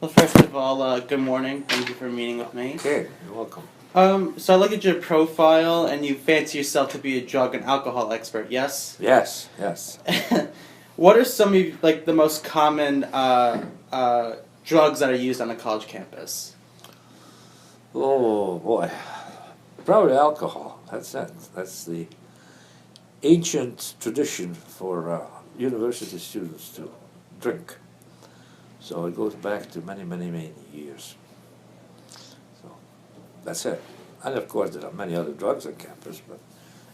Well, first of all, good morning. Thank you for meeting with me. Okay, you're welcome. So I look at your profile, and you fancy yourself to be a drug and alcohol expert. Yes. Yes, yes. What are some of the most common drugs that are used on a college campus? Oh boy, probably alcohol. That's the ancient tradition for university students to drink. So it goes back to many, many, many years. So that's it. And of course, there are many other drugs on campus, but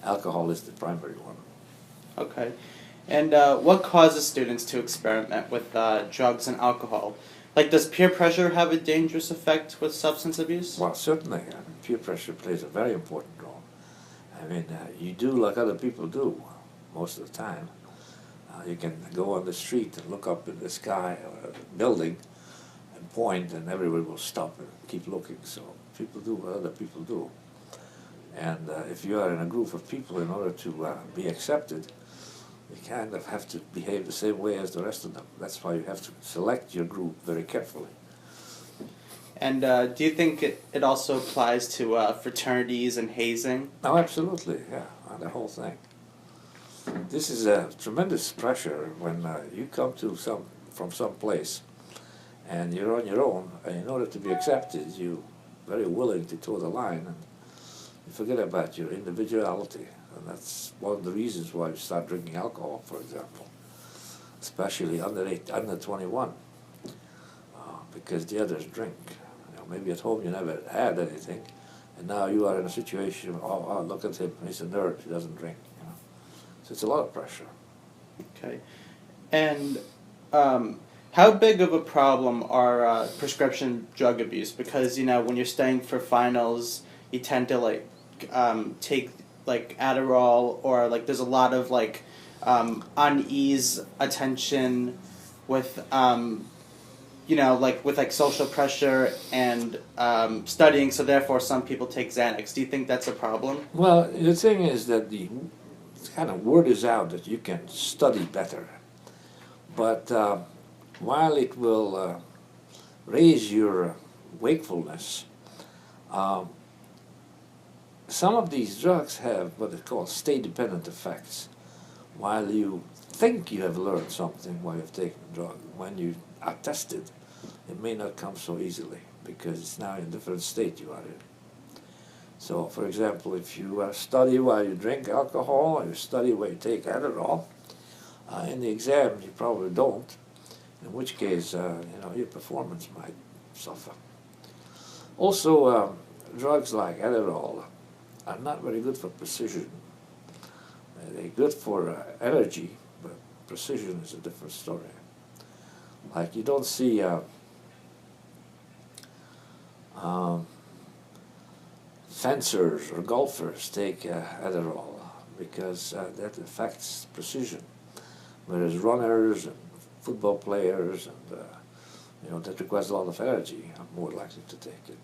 alcohol is the primary one. Okay. And what causes students to experiment with drugs and alcohol? Like, does peer pressure have a dangerous effect with substance abuse? Well, certainly, peer pressure plays a very important role. I mean, you do like other people do most of the time. You can go on the street and look up in the sky or a building and point, and everybody will stop and keep looking. So people do what other people do. And if you are in a group of people, in order to be accepted, you kind of have to behave the same way as the rest of them. That's why you have to select your group very carefully. And do you think it also applies to fraternities and hazing? Oh, absolutely, yeah, the whole thing. This is a tremendous pressure when you come from some place and you're on your own, and in order to be accepted, you're very willing to toe the line, and you forget about your individuality. And that's one of the reasons why you start drinking alcohol, for example, especially under 21, because the others drink. Maybe at home you never had anything, and now you are in a situation, oh, look at him, he's a nerd, he doesn't drink. So it's a lot of pressure. Okay. And how big of a problem are prescription drug abuse? Because, when you're studying for finals, you tend to, take, Adderall, or, there's a lot of, unease, attention with, with social pressure and studying, so therefore some people take Xanax. Do you think that's a problem? Well, the thing is that the kind of word is out that you can study better, but while it will raise your wakefulness, some of these drugs have what they call state-dependent effects. While you think you have learned something while you've taken the drug, when you are tested, it may not come so easily because it's now in a different state you are in. So, for example, if you study while you drink alcohol, or you study while you take Adderall, in the exam you probably don't, in which case, your performance might suffer. Also, drugs like Adderall are not very good for precision. They're good for energy, but precision is a different story. Like, you don't see fencers or golfers take Adderall because that affects precision, whereas runners and football players and that requires a lot of energy are more likely to take it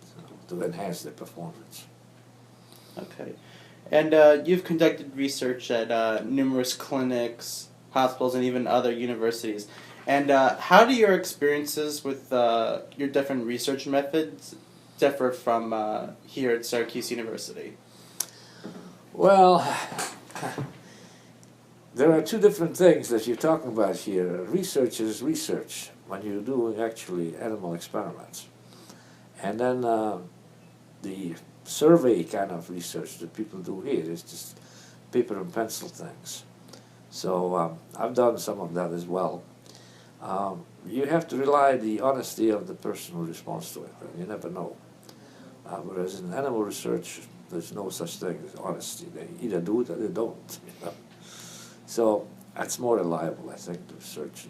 to enhance their performance. Okay. And you've conducted research at numerous clinics, hospitals, and even other universities. And how do your experiences with your different research methods differ from here at Syracuse University? Well, there are two different things that you're talking about here. Research is research when you're doing actually animal experiments. And then the survey kind of research that people do here is just paper and pencil things. So I've done some of that as well. You have to rely on the honesty of the person who responds to it, and you never know. Whereas in animal research, there's no such thing as honesty. They either do it or they don't. So that's more reliable, I think, to research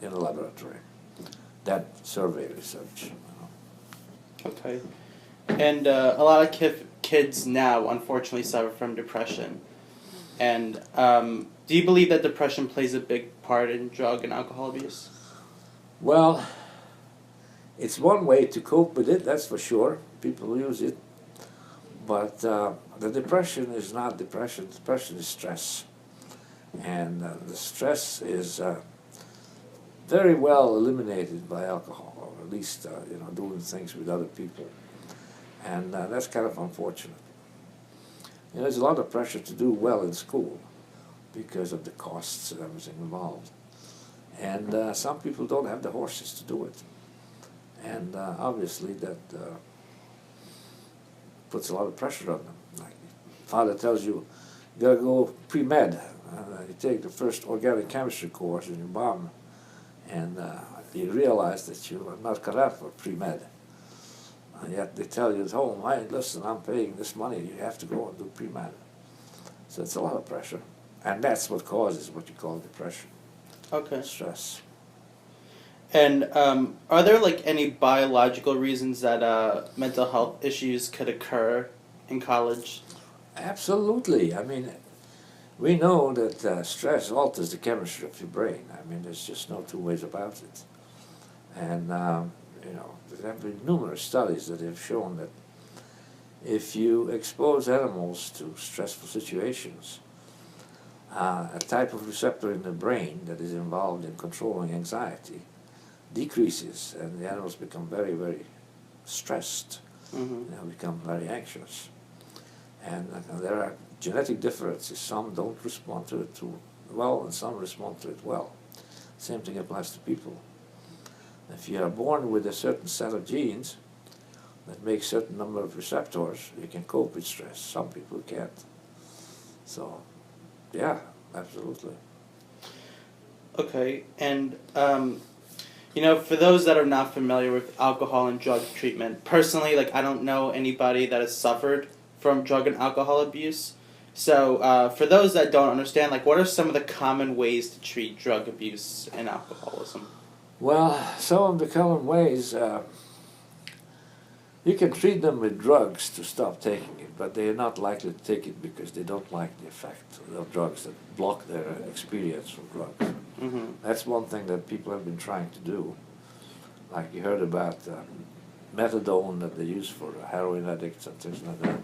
in a laboratory than survey research. Okay. And a lot of kids now, unfortunately, suffer from depression. And do you believe that depression plays a big part in drug and alcohol abuse? Well, it's one way to cope with it, that's for sure. People use it. But the depression is not depression. Depression is stress. And the stress is very well eliminated by alcohol. least doing things with other people, and that's kind of unfortunate. There's a lot of pressure to do well in school because of the costs and everything involved, and some people don't have the horses to do it, and obviously that puts a lot of pressure on them. Like father tells you, you gotta go pre-med. You take the first organic chemistry course in your bomb, and you realize that you are not cut out for pre-med. And yet they tell you at home, hey, listen, I'm paying this money, you have to go and do pre-med. So it's a lot of pressure. And that's what causes what you call depression. Okay. Stress. And are there like any biological reasons that mental health issues could occur in college? Absolutely. I mean, we know that stress alters the chemistry of your brain. I mean, there's just no two ways about it. And, there have been numerous studies that have shown that if you expose animals to stressful situations, a type of receptor in the brain that is involved in controlling anxiety decreases, and the animals become very, very stressed. Mm-hmm. They become very anxious. And there are genetic differences. Some don't respond to it too well, and some respond to it well. Same thing applies to people. If you are born with a certain set of genes that make certain number of receptors, you can cope with stress. Some people can't. So, yeah, absolutely. Okay, and for those that are not familiar with alcohol and drug treatment, personally, like I don't know anybody that has suffered from drug and alcohol abuse. So for those that don't understand, like what are some of the common ways to treat drug abuse and alcoholism? Well, some of the common ways, you can treat them with drugs to stop taking it, but they are not likely to take it because they don't like the effect of drugs that block their experience from drugs. Mm-hmm. That's one thing that people have been trying to do. Like you heard about methadone that they use for heroin addicts and things like that.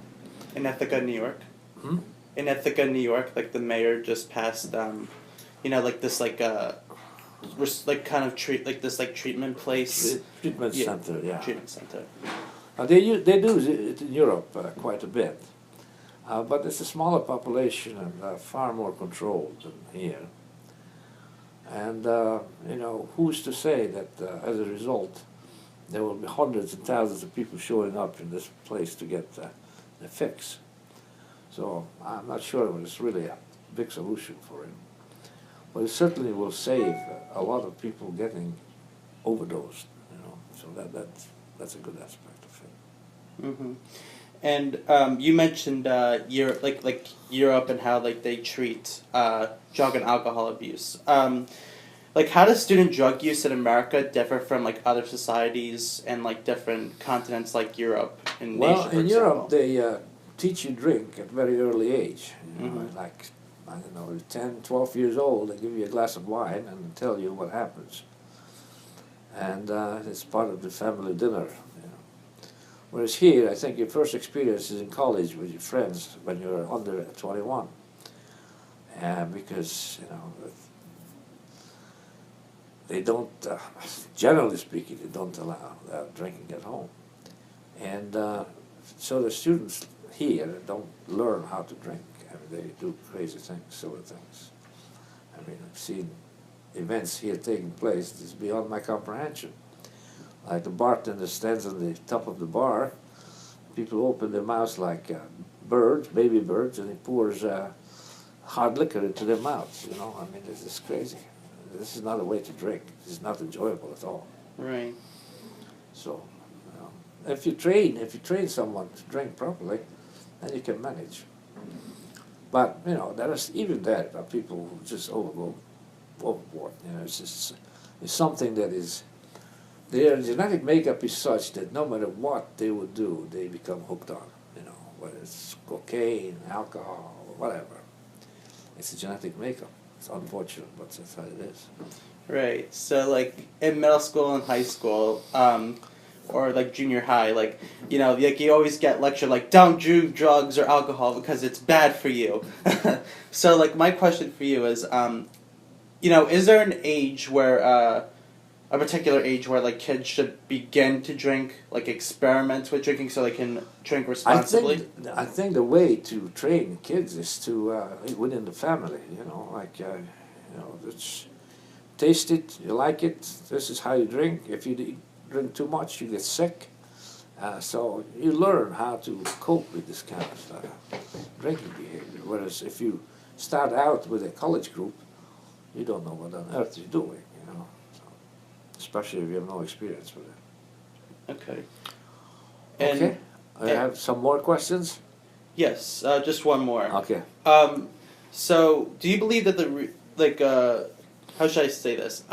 In Ithaca, New York? Hmm? In Ithaca, New York, like the mayor just passed, like this kind of treatment place. Treatment center, yeah. Treatment center. They do it in Europe quite a bit, but it's a smaller population and far more controlled than here. And who's to say that as a result there will be hundreds and thousands of people showing up in this place to get a fix. So I'm not sure it's really a big solution for him. But it certainly will save a lot of people getting overdosed, so that's a good aspect of it. Mm-hmm. And you mentioned Europe, like Europe and how like they treat drug and alcohol abuse. Like how does student drug use in America differ from like other societies and like different continents like Europe and Asia, for in example? Europe they teach you drink at a very early age. Mm-hmm. Like, I don't know, 10, 12 years old, they give you a glass of wine and tell you what happens. And it's part of the family dinner. Whereas here, I think your first experience is in college with your friends when you're under 21. Because, they don't, generally speaking, they don't allow drinking at home. And so the students here don't learn how to drink. I mean, they do crazy things, silly things. I mean, I've seen events here taking place that's beyond my comprehension. Like the bartender stands on the top of the bar, people open their mouths like birds, baby birds, and he pours hard liquor into their mouths, I mean, this is crazy. This is not a way to drink. This is not enjoyable at all. Right. So, if you train someone to drink properly, then you can manage. But, there is even there are people who just go overboard. It's something that is, their genetic makeup is such that no matter what they would do, they become hooked on, whether it's cocaine, alcohol, or whatever. It's a genetic makeup. It's unfortunate, but that's how it is. Right. So, like, in middle school and high school, or, like, junior high, like, like, you always get lectured, like, don't do drugs or alcohol because it's bad for you. So, like, my question for you is, is there an age where a particular age where like kids should begin to drink, like experiment with drinking so they can drink responsibly? I think the way to train kids is to within the family. It's taste it, you like it. This is how you drink. If you drink too much, you get sick. So you learn how to cope with this kind of drinking behavior. Whereas if you start out with a college group, you don't know what on earth you're doing. So, especially if you have no experience with it. Okay. Okay. I have some more questions. Yes, just one more. Okay. So, do you believe that how should I say this?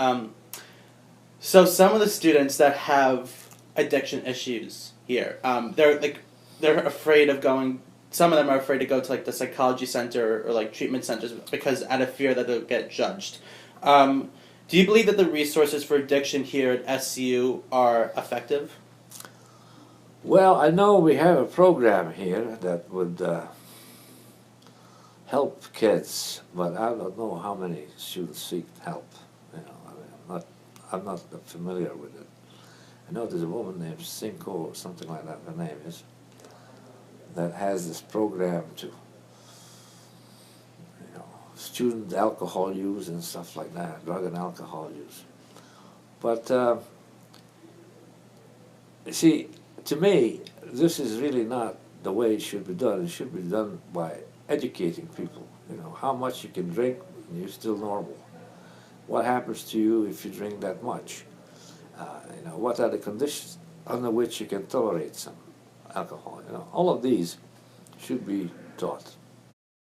So some of the students that have addiction issues here, they're afraid of going. Some of them are afraid to go to like the psychology center or like treatment centers because out of fear that they'll get judged. Do you believe that the resources for addiction here at SCU are effective? Well, I know we have a program here that would help kids, but I don't know how many students seek help. I'm not familiar with it. I know there's a woman named Cinco or something like that, her name is, that has this program to, student alcohol use and stuff like that, drug and alcohol use. But, see, to me, this is really not the way it should be done. It should be done by educating people. How much you can drink and you're still normal. What happens to you if you drink that much? What are the conditions under which you can tolerate some alcohol? All of these should be taught.